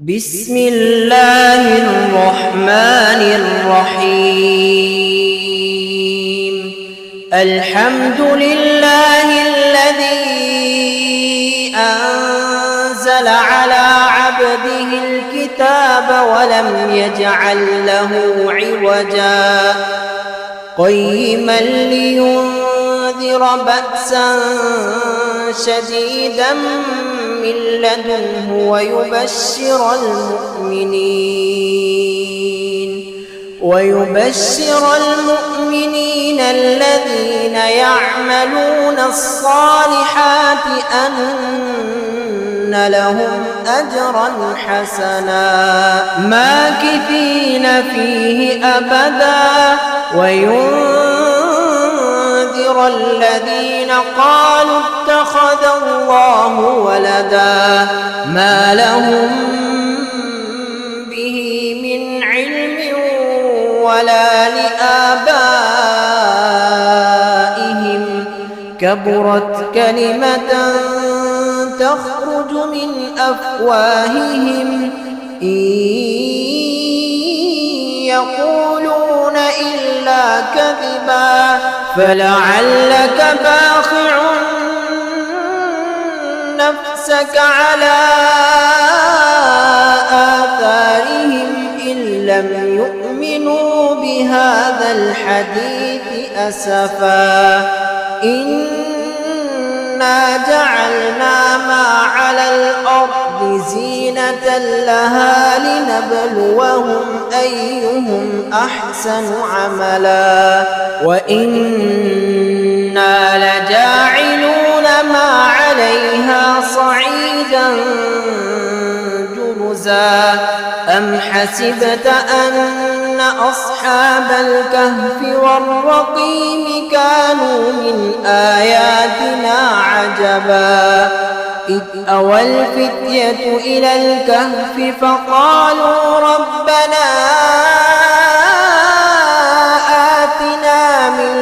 بسم الله الرحمن الرحيم. الحمد لله الذي أنزل على عبده الكتاب ولم يجعل له عوجا قيما لينذر بأسا شديدا من لدنه ويبشر المؤمنين الذين يعملون الصالحات أن لهم أجرا حسنا ماكثين فيه أبدا وينذر الذين قالوا اتخذ الله ولدا ما لهم به من علم ولا لآبائهم كبرت كلمة تخرج من أفواههم إن يقولون إلا كذبا فلعلك باخع نفسك على آثارهم إن لم يؤمنوا بهذا الحديث أسفا إنا جعلنا ما على الأرض زينة لها لنبلوهم أيهم أحسن عملا وإنا لجاعلون ما عليها صعيدا جرزا أم حسبت أن أصحاب الكهف والرقيم كانوا من آياتنا عجبا إذ أوى الفتية إلى الكهف فقالوا ربنا آتنا من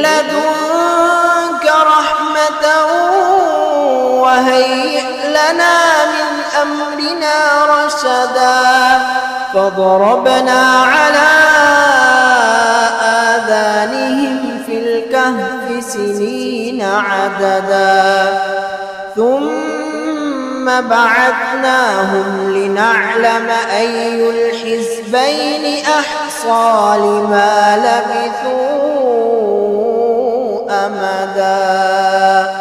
لدنك رحمة وهيئ لنا من أمرنا رشدا فضربنا على آذانهم في الكهف سنين عددا ثم بعثناهم لنعلم أي الحزبين أحصى لما لبثوا أمدا.